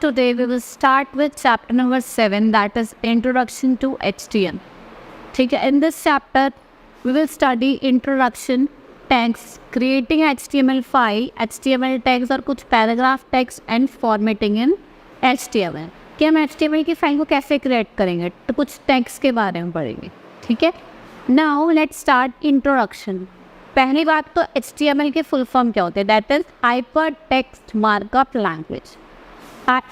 today we will start with chapter number 7, that is Introduction to HTML. ठीक है, in this chapter we will study introduction, tags, creating HTML file, HTML tags और कुछ paragraph text and formatting in HTML. कि हम HTML की file को कैसे create करेंगे, तो कुछ टैग्स के बारे में पढ़ेंगे. ठीक है, नाउ लेट्स स्टार्ट इंट्रोडक्शन. पहली बात तो HTML के फुल फॉर्म क्या होते हैं, that is hyper text markup language.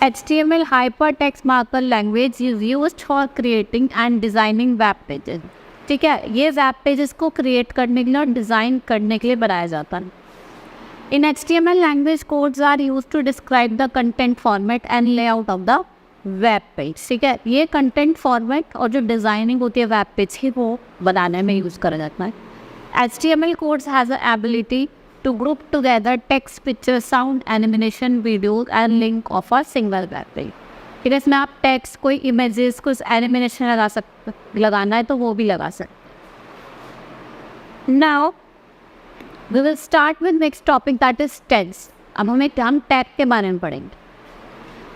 HTML hypertext markup language is used for creating and designing web pages. ठीक है, ये वेब पेजेस को क्रिएट करने के लिए और डिज़ाइन करने के लिए बनाया जाता है. In HTML language codes are use to describe the content format and layout of the web page. ठीक है, ये कंटेंट फॉर्मेट और जो डिज़ाइनिंग होती है वेब पेज की वो बनाने में यूज़ करा जाता है. HTML codes has the ability to group together text, picture, sound, animation, videos and link of a single web page. ठीक है, इसमें आप टेक्स्ट, कोई इमेजेस, कुछ एनिमेशन लगाना है तो वो भी लगा सकते. Now we will start with next topic, that is tags. अब हम टैग के बारे में पढ़ेंगे.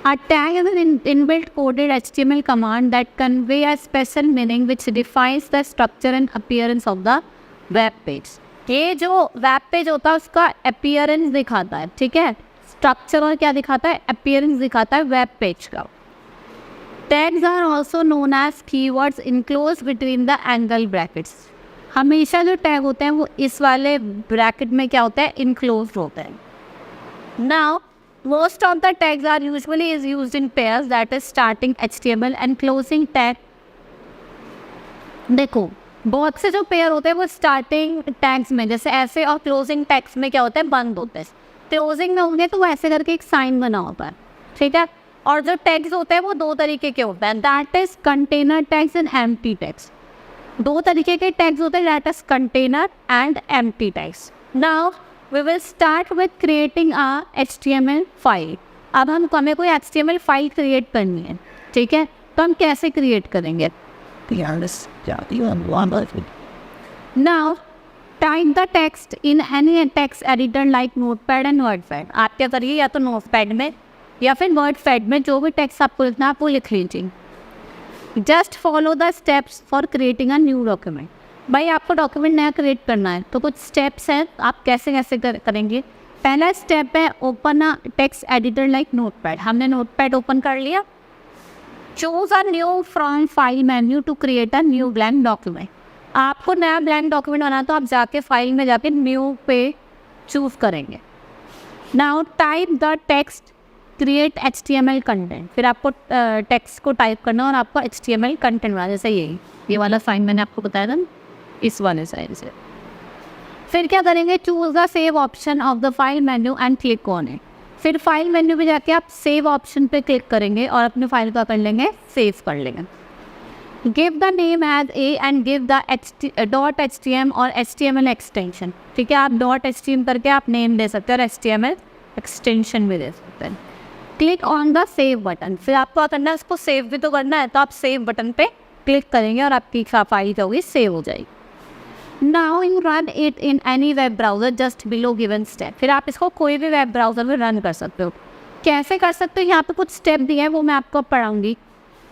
A tag is an inbuilt coded HTML command that convey a special meaning which defines the structure and appearance of the web page. ये जो web page होता है उसका अपीयरेंस दिखाता है. ठीक है, स्ट्रक्चर और क्या दिखाता है, अपीयरेंस दिखाता है वेब पेज का. Tags are also known as keywords enclose between the angle brackets. हमेशा जो टैग होते हैं वो इस वाले ब्रैकेट में क्या होता है, इनक्लोज होता है. Now most of the tags are usually is used in pairs, that is starting HTML and closing tag. देखो, बहुत से जो पेयर होते हैं वो स्टार्टिंग टैग्स में, जैसे ऐसे, और क्लोजिंग टैग्स में क्या होता है, बंद होते हैं. क्लोजिंग में होंगे तो वो ऐसे करके एक साइन बना होता है. ठीक है, और जो टैग्स होते हैं वो दो तरीके के होते हैं, that is container tags and empty tags. दो तरीके के टैग्स होते हैं, that is container and empty tags. Now we will start with creating a HTML file. अब हमें कोई HTML फाइल क्रिएट करनी है. ठीक है, तो हम कैसे क्रिएट करेंगे. Now, type the text in any text editor like Notepad and WordPad. आप क्या करिए, या तो Notepad में या फिर WordPad में जो भी टेक्स्ट आपको लिखना है आप वो लिख लीजिए. Just follow the steps for creating a new document. भाई आपको डॉक्यूमेंट नया क्रिएट करना है तो कुछ स्टेप्स हैं, आप कैसे कैसे करेंगे. पहला स्टेप है open a text editor like Notepad. हमने Notepad ओपन कर लिया. Choose a new from file menu to create a new blank document. आपको नया ब्लैंक डॉक्यूमेंट बनाना तो आप जाके फाइल में जाके न्यू पे चूज करेंगे. Now type the text, create HTML content. फिर आपको टेक्स्ट को टाइप करना और आपको HTML कंटेंट बनाना, जैसे ये वाला साइन मैंने आपको बताया था इस वाले साइड से. फिर क्या करेंगे, choose the save option of the file menu and click on it. फिर फाइल मेन्यू पे जाके आप सेव ऑप्शन पे क्लिक करेंगे और अपने फाइल को कर लेंगे, सेव कर लेंगे. Give the name as A and give the .htm और HTML एक्सटेंशन. ठीक है, आप .htm करके आप नेम दे सकते हैं और HTML एक्सटेंशन भी दे सकते हैं. Click on the save button. फिर आपको करना है, उसको सेव भी तो करना है, तो आप सेव बटन पे क्लिक करेंगे और आपकी फाइल जो होगी सेव हो जाएगी. Now you run it in any web browser just below given step. फिर आप इसको कोई भी वेब ब्राउज़र में रन कर सकते हो. कैसे कर सकते हो, यहाँ पे कुछ स्टेप दिए हैं वो मैं आपको पढ़ाऊंगी.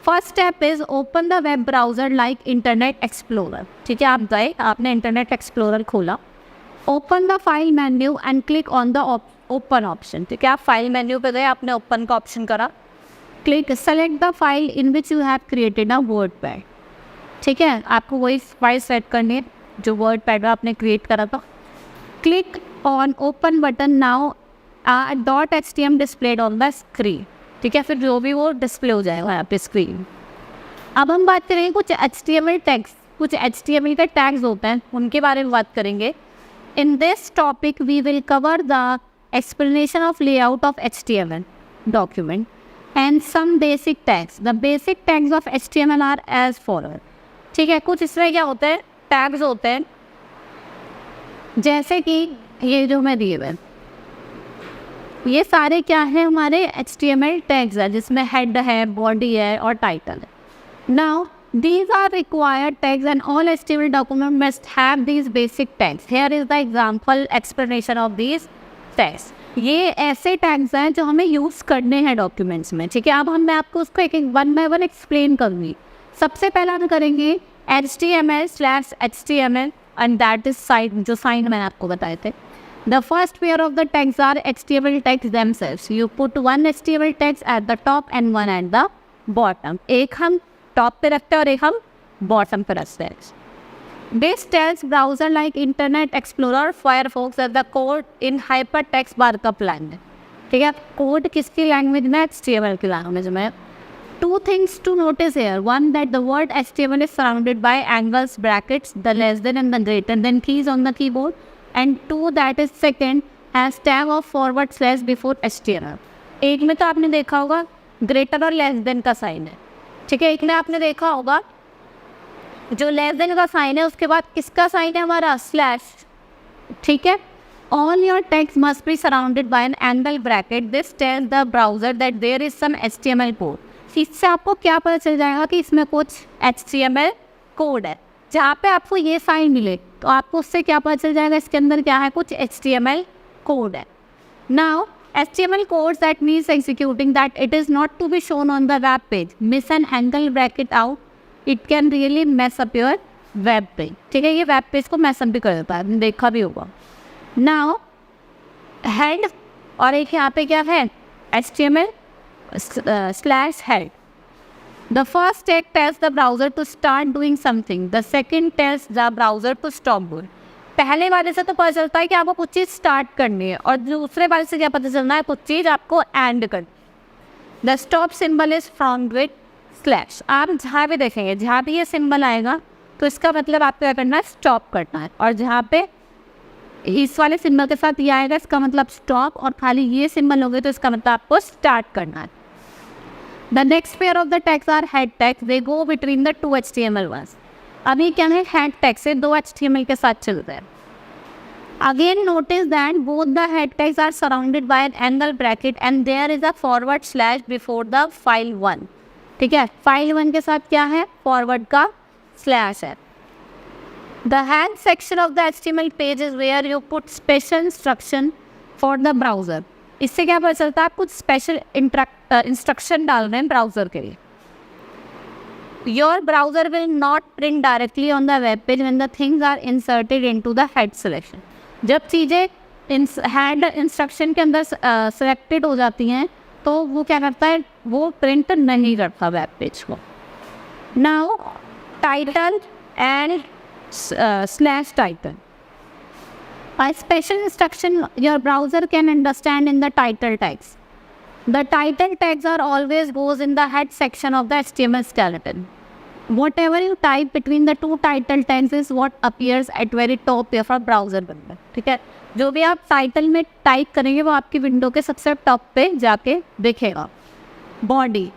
First step is open the web browser like internet explorer. ठीक है, आप गए, आपने इंटरनेट एक्सप्लोरर खोला. Open the file menu and click on the open option. ठीक है, आप फाइल मेन्यू पे गए, आपने ओपन का ऑप्शन करा. Click select the file in which you have created a WordPad. ठीक है, आपको वही फाइल सेट करनी है जो वर्डपैड में आपने क्रिएट करा था. Click on open button. Now .htm displayed on the screen. ठीक है, फिर जो भी वो डिस्प्ले हो जाएगा यहाँ पे स्क्रीन. अब हम बात करेंगे कुछ HTML टैग्स. कुछ HTML के टैग्स होते हैं, उनके बारे में बात करेंगे. In this topic we will cover the explanation of layout of HTML document and some basic tags. The basic tags of HTML are as follower. ठीक है, कुछ इसमें क्या होता है, टैग्स होते हैं, जैसे कि ये जो मैं दिए हुए, ये सारे क्या है, हमारे HTML टैग्स है, जिसमें हेड है, बॉडी है और टाइटल है. Now these are required tags and all HTML document must have these basic tags. Here is the example explanation of these tags. ये ऐसे टैग्स हैं जो हमें यूज़ करने हैं डॉक्यूमेंट्स में, ठीक है। अब मैं आपको उसको एक एक वन बाय वन एक्सप्लेन करूँगी। सबसे पहला हम करेंगे HTML/HTML and that is sign, जो साइन मैंने आपको बताए थे। The first pair of the tags are HTML tags themselves. You put one HTML text at the top and one at the bottom. एक हम टॉप पे रखते हैं और एक हम बॉटम पे रखते हैं। This tells browser like Internet Explorer, Firefox that the code in hypertext markup language. ठीक है, कोड किसकी लैंग्वेज में? HTML की लैंग्वेज में। Two things to notice here. One, that the word HTML is surrounded by angles, brackets, the less than and the greater than keys on the keyboard. And two, that is second, has tag of forward slash before HTML. एक में तो आपने देखा होगा greater और less than का sign है, ठीक है। एक में आपने देखा होगा जो लेस देन का साइन है उसके बाद किसका साइन है? हमारा स्लैश, ठीक है। All your text must be surrounded by an angle bracket. This tells the browser that there is some HTML code. इससे आपको क्या पता चल जाएगा कि इसमें कुछ HTML कोड है। जहाँ पे आपको ये साइन मिले तो आपको उससे क्या पता चल जाएगा इसके अंदर क्या है? कुछ HTML कोड है। Now HTML codes that means executing that it is not to be shown on the web page. Miss an angle bracket out, it can really mess up your web page. ठीक है, ये web page को mess up भी कर देता है, आपने देखा भी होगा। Now head और एक यहाँ पे क्या है? HTML/head. The first tag tells the browser to start doing something. The second tells the browser to stop doing. पहले वाले से तो पता चलता है कि आपको कुछ चीज़ स्टार्ट करनी है और दूसरे वाले से क्या पता चलना है? कुछ चीज़ आपको एंड करनी। The stop symbol is from with slash. आप जहाँ भी देखेंगे जहाँ भी ये सिंबल आएगा तो इसका मतलब आपको क्या करना है? स्टॉप करना है। और जहाँ पे इस वाले सिंबल के साथ ये आएगा इसका मतलब स्टॉप, और खाली ये सिंबल हो गए तो इसका मतलब आपको स्टार्ट करना है। The next pair of the tags are head tags. They go between the two HTML ones. अभी क्या है? हेड टैग से दो HTML के साथ चलते हैं. Again notice that both the head tags are surrounded by an angle bracket and there is a forward slash before the file 1. ठीक है, फाइल 1 के साथ क्या है? फॉरवर्ड का स्लैश है. The hand section of the HTML page is where you put special instruction for the browser. इससे क्या पता चलता है? आप कुछ स्पेशल इंस्ट्रक्शन डाल रहे हैं ब्राउज़र के लिए. Your browser will not print directly on the web page when the things are inserted into the head selection. जब चीज़ें हेड इंस्ट्रक्शन के अंदर सेलेक्टेड हो जाती हैं तो वो क्या करता है? वो प्रिंट नहीं करता वेब पेज को. Now title and slash title. A special instruction your browser can understand in the title tags. The title tags are always goes in the head section of the HTML skeleton. Whatever you type between the two title tags is what appears at very top of a browser window. ठीक है, जो भी आप title में type करेंगे वो आपकी window के सबसे टॉप पे जाके दिखेगा. Body.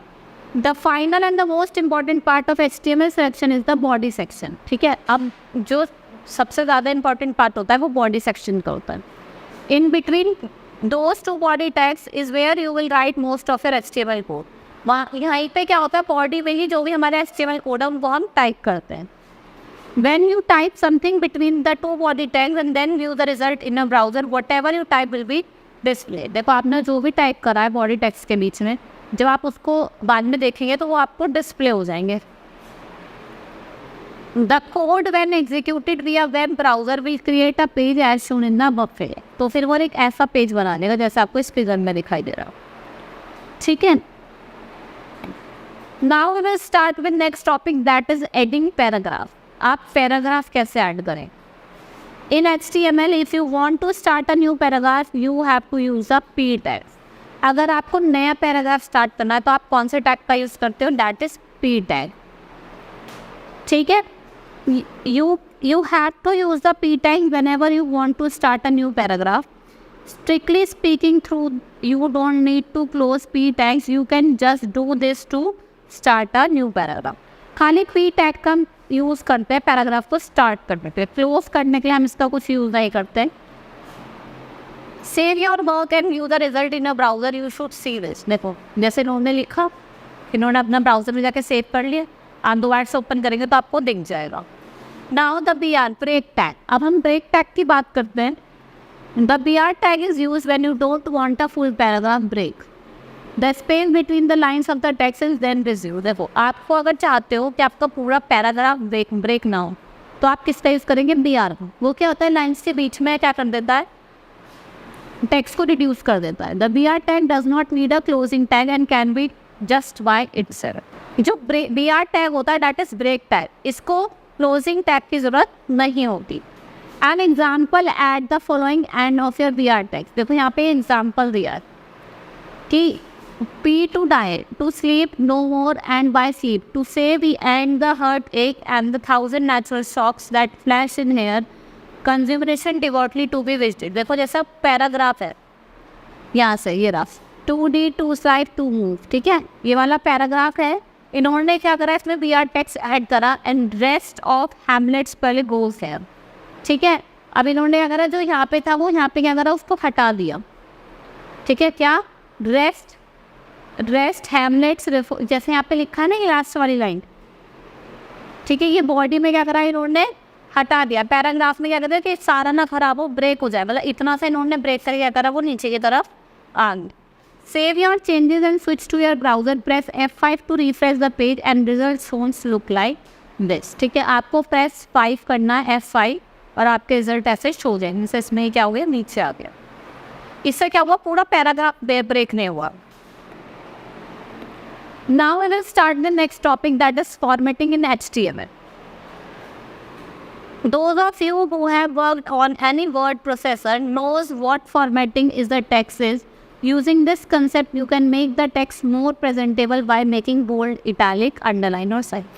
The final and the most important part of HTML section is the body section. ठीक है, अब जो सबसे ज़्यादा इंपॉर्टेंट पार्ट होता है वो बॉडी सेक्शन का होता है. In between those two body tags is where you will write most of your HTML code. वहाँ यहाँ पे क्या होता है? बॉडी में ही जो भी हमारे HTML कोड है उनको हम टाइप करते हैं. When you type something between the two body tags and then view the result in a browser, whatever you type will be displayed. देखो आपने जो भी टाइप करा है बॉडी टैग्स के बीच में, जब आप उसको बाद में देखेंगे तो वो आपको डिस्प्ले हो जाएंगे. The code when executed via web browser will create a page as shown in the above figure. तो फिर वो एक ऐसा पेज बना देगा जैसे आपको इस फिगर में दिखाई दे रहा हो. ठीक है. Now we will start with next topic, that is adding paragraph. आप पैराग्राफ कैसे ऐड करें? In HTML, if you want to start a new paragraph, you have to use a p tag. अगर आपको नया पैराग्राफ स्टार्ट करना है तो आप कौन से टैग का यूज़ करते हो? That is p tag. ठीक है, you have to use the p tag whenever you want to start a new paragraph. Strictly speaking, through you don't need to close p tags. You can just do this to start a new paragraph. खाली p tag का use करते हैं paragraph को start करने के लिए. Close करने के लिए हम इसका कुछ यूज़ नहीं करते. Save your work and view the result in a browser. You should see this. देखो जैसे इन्होंने लिखा, इन्होंने अपना ब्राउज़र में जाके सेव कर लिया, आप दोबारा से ओपन करेंगे तो आपको दिख जाएगा. Now the BR break tag. अब हम ब्रेक टैग की बात करते हैं. The BR tag is used when you don't want a full paragraph break. The space between the lines of the text is then resumed. देखो आपको अगर चाहते हो कि आपका पूरा पैराग्राफ ब्रेक ना हो तो आप किसका यूज़ करेंगे? BR। वो क्या होता है, लाइन्स के बीच में क्या कर देता है, टेक्स्ट को रिड्यूस कर देता है। The BR tag does not need a closing tag and can be just by itself. जो BR टैग होता है दैट इज ब्रेक टैग, इसको क्लोजिंग टैग की ज़रूरत नहीं होती। An example at the following end of your BR tag. देखो यहाँ पे एग्जाम्पल दिया है कि P to die, to sleep no more and by sleep, to save the and the heartache and the 1,000 natural shocks that flash in here, consummation devotedly to be visited। देखो जैसा paragraph है यहाँ से ये rough 2D 2 slide 2 move, ठीक है, ये वाला पैराग्राफ है। इन्होंने क्या करा, इसमें BR टेक्स्ट ऐड करा एंड रेस्ट ऑफ हैमलेट्स पहले गोज है, ठीक है। अब इन्होंने अगर जो यहाँ पे था वो यहाँ पे क्या करा, उसको हटा दिया, ठीक है। क्या रेस्ट हैमलेट्स, जैसे यहाँ पे लिखा है ना ये लास्ट वाली लाइन, ठीक है, ये बॉडी में क्या करा इन्होंने हटा दिया। पैराग्राफ में क्या कहते हैं कि सारा ना खराब हो, ब्रेक हो जाए, मतलब इतना सा इन्होंने ब्रेक करके क्या करा, वो नीचे की तरफ आ गई। Save your changes and switch to your browser, press F5 to refresh the page and result sons look like this, ठीक है। आपको प्रेस 5 करना है F5 और आपके रिजल्ट ऐसे शो जाएंगे। जैसे इसमें क्या हो गया, नीचे आ गया। इससे क्या हुआ, पूरा पैराग्राफ ब्रेक नहीं हुआ। Now we will start the next topic, that is formatting in HTML. Those of you who have worked on any word processor knows what formatting is the text is. Using this concept, you can make the text more presentable by making bold, italic, underline और cite.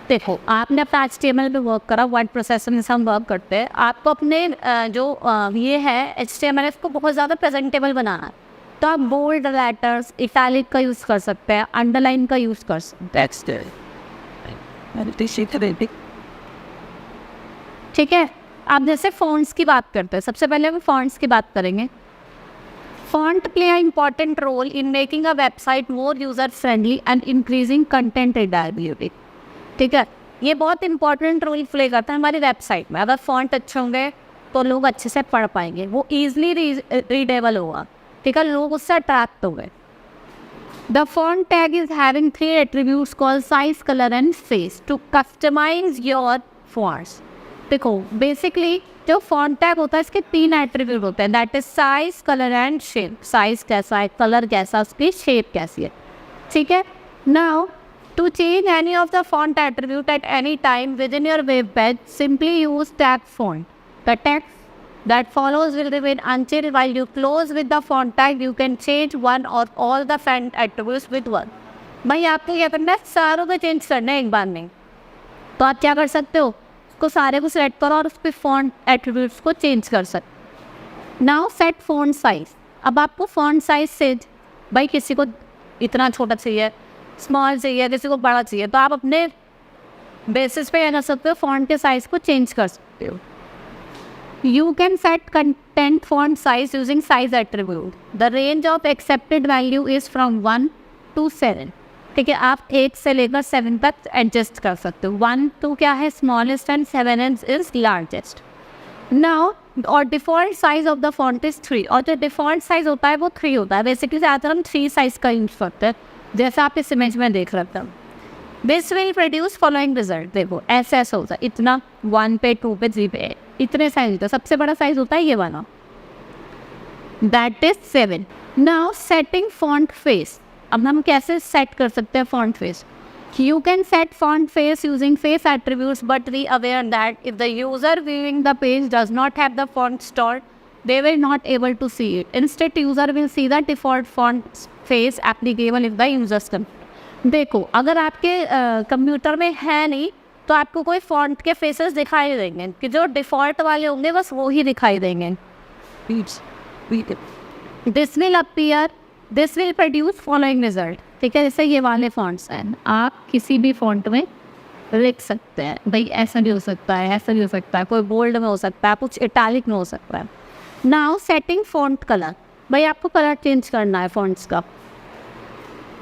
देखो आपने अपना HTML पे work करा, word processor में हम work करते हैं, आपको अपने जो ये है HTML इसको बहुत ज़्यादा प्रेजेंटेबल बनाना है, तो आप बोल्ड लेटर्स, इटैलिक का यूज़ कर सकते हैं, अंडरलाइन का यूज़ कर सकते हैं, ठीक है। आप जैसे फॉन्ट्स की बात करते हैं, सबसे पहले हम फॉन्ट्स की बात करेंगे। Font play a important role in making a website more user friendly and increasing content readability, ठीक है। ये बहुत इंपॉर्टेंट रोल प्ले करता है हमारी वेबसाइट में। अगर फॉन्ट अच्छे होंगे तो लोग अच्छे से पढ़ पाएंगे, वो ईजिली रीडेबल होगा, ठीक है, लोग उससे अट्रैक्ट हो गए। The font tag is having 3 attributes called size, colour and face to customize your fonts. देखो बेसिकली जो फॉन्ट टैग होता है इसके 3 एट्रीब्यूट होते हैं, that is size, colour and shape. Size कैसा है, कलर कैसा, उसकी शेप कैसी है, ठीक है। Now to change any of the font attribute at any time with in your web page, simply use tag font. The text that follows will remain unchanged while you close with the font tag. You can change one or all the font attributes with one. भाई आपको क्या करना है, सारों को change करना है एक बार में, तो आप क्या कर सकते हो, उसको सारे को सेलेक्ट करो और उस पर फॉन्ट एट्रीब्यूट्स को चेंज कर सकते। Now set font size. अब आपको फॉन्ट साइज से भाई किसी को इतना छोटा चाहिए, स्मॉल चाहिए, किसी को बड़ा चाहिए, तो आप अपने बेसिस पे क्या कर सकते हो, फॉन्ट के साइज़ को चेंज कर सकते हो। You can set content font size using size attribute. The range of accepted value is from 1 to 7. ठीक है, आप 1 से लेकर 7 तक एडजस्ट कर सकते हो। 1 तो क्या है smallest and 7 is largest. Now और default size of the font is 3, और जो डिफ़ॉल्ट साइज होता है वो 3 होता है। बेसिकली ज़्यादातर हम 3 साइज़ का यूज़ करते हैं, जैसा आप इस इमेज में देख रहे हैं। This will produce following result. देखो ऐसा होता है, इतना 1 पे 2 पे 3 पे इतने साइज होता है। सबसे बड़ा साइज होता है ये वाला, that is 7। Now setting font face. अब हम कैसे सेट कर सकते हैं font face? You can set font face using face attributes, but be aware that if the user viewing the page does not have the font stored, they will not able to see it. Instead, user will see the default font face applicable if the user's computer. देखो अगर आपके computer में है नहीं तो आपको कोई font के फेसेस दिखाई देंगे, कि जो डिफ़ॉल्ट वाले होंगे बस वो ही दिखाई देंगे। This will appear, this will produce following result, ठीक है। जैसे ये वाले फॉन्ट्स हैं, आप किसी भी फॉन्ट में लिख सकते हैं, भाई ऐसा भी हो सकता है, ऐसा भी हो सकता है, कोई बोल्ड में हो सकता है, कुछ इटैलिक में हो सकता है। Now setting font colour. भाई आपको कलर चेंज करना है फॉन्ट्स का।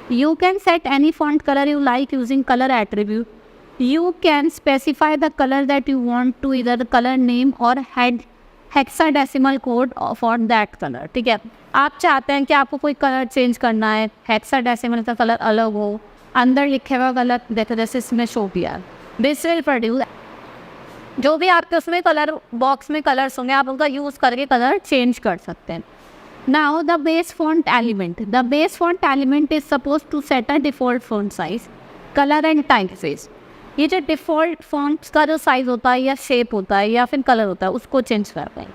You can set any font color you like using color attribute. You can specify the color that you want to either the color name or head hexadecimal code for that colour, ठीक है। आप चाहते हैं कि आपको कोई colour change करना है, हेक्साडेसिमल का कलर अलग हो, अंदर लिखे हुआ कलर देखो जैसे इसमें शो किया, दिस विल प्रोड्यूस, जो भी आपके उसमें कलर बॉक्स में कलर्स होंगे आप उनका यूज़ करके कलर चेंज कर सकते हैं। Now the base font element, the base font element is suppose to set a default font size, colour and typeface. ये जो डिफ़ॉल्ट फॉन्ट्स का जो साइज़ होता है या शेप होता है या फिर कलर होता है उसको चेंज करते हैं,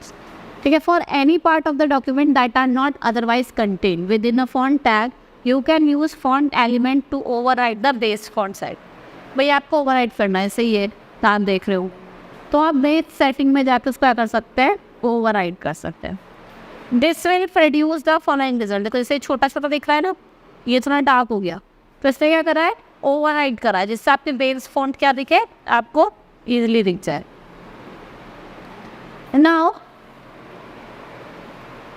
ठीक है। For any part of the document that are not otherwise contain with in a font tag you can use font element to override the base font size. भाई आपको ओवरराइड करना है, सही है, आप देख रहे हो, तो आप बेस सेटिंग में जाकर उसको क्या कर सकते हैं, ओवरराइड कर सकते हैं। This will produce the following result. देखो जैसे छोटा छोटा दिख रहा है ना, ये थोड़ा डार्क हो गया, तो इससे क्या करा है, ओवरराइड करा है, जिससे आपके बेस फॉन्ट क्या दिखे, आपको इजीली दिख जाए। नाउ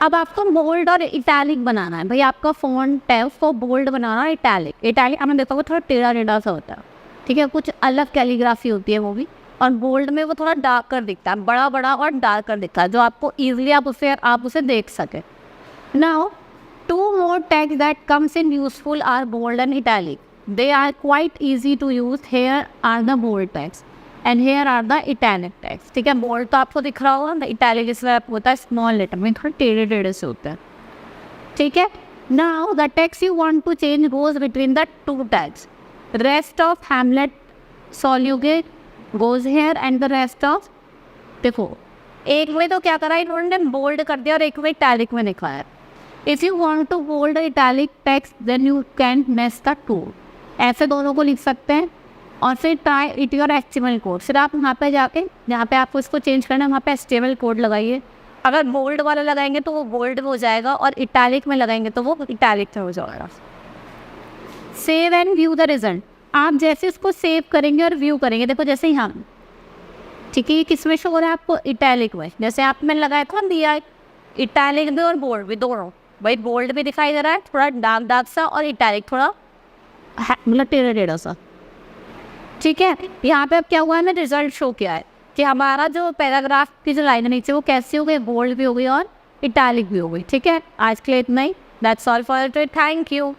अब आपको बोल्ड और इटैलिक बनाना है। भाई आपका फॉन्ट है उसको बोल्ड बनाना है, इटैलिक, इटैलिक आपने देखा थोड़ा टेढ़ा टेढ़ा सा होता है, ठीक है, कुछ अलग कैलीग्राफी होती है वो भी, और बोल्ड में वो थोड़ा डार्कर दिखता है, बड़ा बड़ा और डार्कर दिखता है, जो आपको ईजिली आप उसे देख सकें। Now two more tags that comes in useful are bold and italic, they are quite easy to use. Here are the bold tags and here are the italic tags, ठीक है। बोल्ड तो आपको दिख रहा होगा, द इटैलिक इसमें होता है स्मॉल लेटर में, थोड़े टेढ़े टेढ़े से होते हैं, ठीक है। Now the text you want to change goes between the two tags, rest of Hamlet soliloquy goes here and the rest of, देखो एक में तो क्या करा इन्होंने बोल्ड कर दिया और एक में इटैलिक में लिखा है। If you want to bold italic text then you can nest the two, ऐसे दोनों को लिख सकते हैं। और फिर try it your HTML code, फिर आप वहाँ पे जाके जहाँ पे आपको इसको चेंज करना है वहाँ पे एचटीएमएल कोड लगाइए। अगर बोल्ड वाला लगाएंगे तो वो बोल्ड में हो जाएगा और इटैलिक में लगाएंगे तो वो इटैलिक में हो जाएगा। Save and view the result, आप जैसे इसको सेव करेंगे और व्यू करेंगे, देखो जैसे यहाँ, ठीक है, ये किस में शो हो रहा है आपको, इटैलिक में। जैसे आप मैंने लगाया था दिया इटैलिक भी और बोल्ड भी दोनों, भाई बोल्ड भी दिखाई दे रहा है थोड़ा डार्क डार्क सा और इटैलिक थोड़ा मतलब टेढ़ा टेढ़ा सा, ठीक है। यहाँ पे अब क्या हुआ है, मैंने रिजल्ट शो किया है कि हमारा जो पैराग्राफ की जो लाइन है नीचे वो कैसी हो गई, बोल्ड भी हो गई और इटैलिक भी हो गई, ठीक है। आज के लिए इतना ही, that's all for today, thank you.